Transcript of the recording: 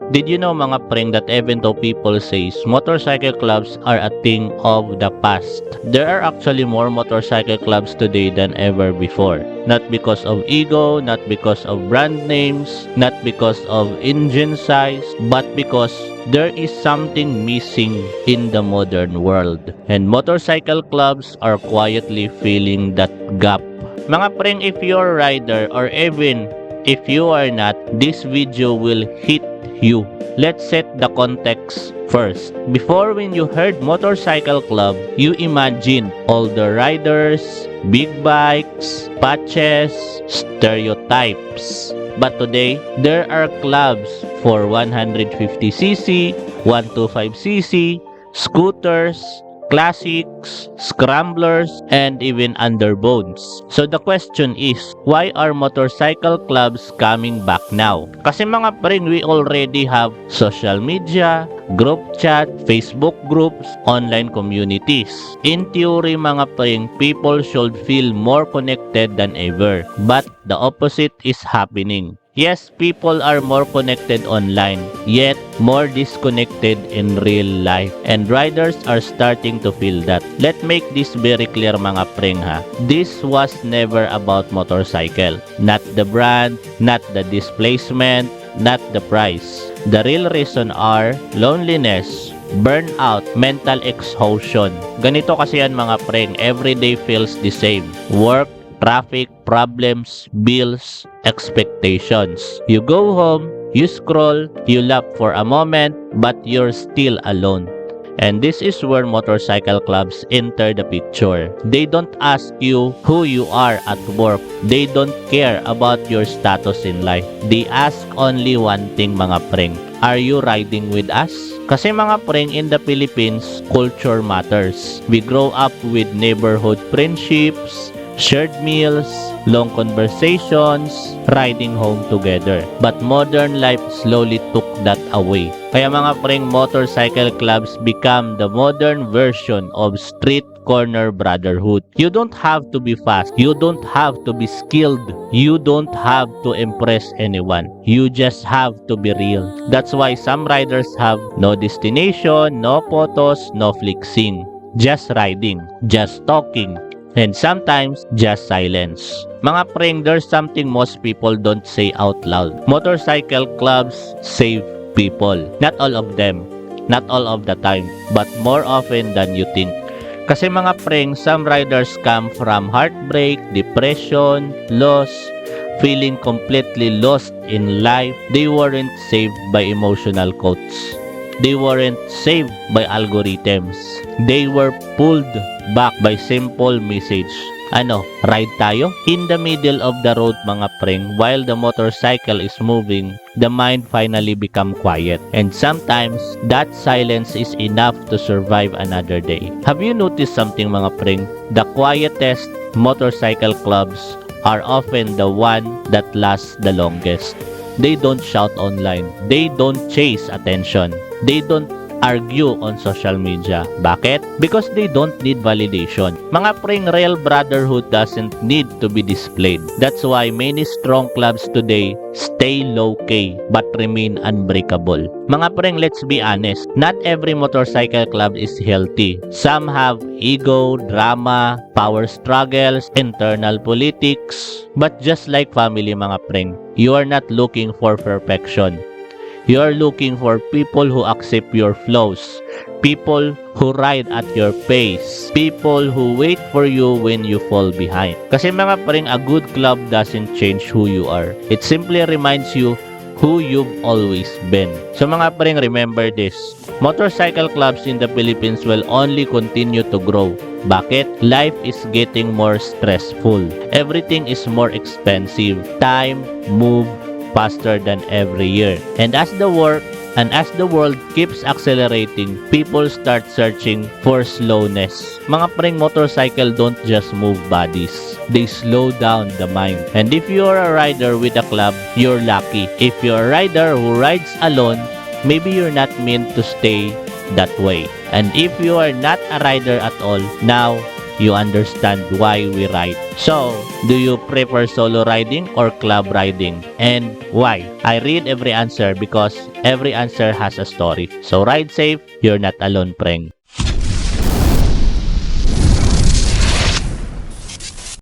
Did you know mga preng that even though people says motorcycle clubs are a thing of the past, there are actually more motorcycle clubs today than ever before. Not because of ego, not because of brand names, not because of engine size, but because there is something missing in the modern world. And motorcycle clubs are quietly filling that gap. Mga preng, if you're a rider or even if you are not, this video will hit you. Let's set the context first. Before, when you heard motorcycle club, you imagine all the riders, big bikes, patches, stereotypes. But today, there are clubs for 150cc, 125cc, scooters, classics, scramblers, and even underbones. So the question is, why are motorcycle clubs coming back now? Kasi mga preng, we already have social media, group chat, Facebook groups, online communities. In theory mga preng, people should feel more connected than ever. But the opposite is happening. Yes, people are more connected online, yet more disconnected in real life. And riders are starting to feel that. Let's make this very clear mga preng ha. This was never about motorcycle. Not the brand, not the displacement, not the price. The real reason are loneliness, burnout, mental exhaustion. Ganito kasi yan mga preng, everyday feels the same. Work, traffic, problems, bills, expectations. You go home, you scroll, you laugh for a moment, but you're still alone. And this is where motorcycle clubs enter the picture. They don't ask you who you are at work. They don't care about your status in life. They ask only one thing mga preng. Are you riding with us? Kasi mga preng, in the Philippines, culture matters. We grow up with neighborhood friendships, shared meals, long conversations, riding home together. But modern life slowly took that away. Kaya mga preng, motorcycle clubs become the modern version of street corner brotherhood. You don't have to be fast. You don't have to be skilled. You don't have to impress anyone. You just have to be real. That's why some riders have no destination, no photos, no flexing. Just riding, just talking, and sometimes just silence. Mga preng, there's something most people don't say out loud. Motorcycle clubs save people. Not all of them, not all of the time, but more often than you think. Kasi mga preng, some riders come from heartbreak, depression, loss, feeling completely lost in life. They weren't saved by emotional quotes. They weren't saved by algorithms. They were pulled back by simple message. Ano, ride tayo? In the middle of the road mga preng, while the motorcycle is moving, the mind finally become quiet. And sometimes, that silence is enough to survive another day. Have you noticed something mga preng? The quietest motorcycle clubs are often the one that lasts the longest. They don't shout online. They don't chase attention. They don't argue on social media. Bakit? Because they don't need validation. Mga preng, real brotherhood doesn't need to be displayed. That's why many strong clubs today stay low-key but remain unbreakable. Mga preng, let's be honest. Not every motorcycle club is healthy. Some have ego, drama, power struggles, internal politics. But just like family mga preng, you are not looking for perfection. You are looking for people who accept your flaws, people who ride at your pace, people who wait for you when you fall behind. Kasi mga preng, a good club doesn't change who you are. It simply reminds you who you've always been. So mga preng, remember this. Motorcycle clubs in the Philippines will only continue to grow. Bakit? Life is getting more stressful. Everything is more expensive. Time, move, faster than every year. And as the world keeps accelerating, people start searching for slowness. Mga preng, motorcycle don't just move bodies. They slow down the mind. And if you're a rider with a club, you're lucky. If you're a rider who rides alone, maybe you're not meant to stay that way. And if you are not a rider at all, now you understand why we ride. So, do you prefer solo riding or club riding? And why? I read every answer because every answer has a story. So ride safe, you're not alone, preng.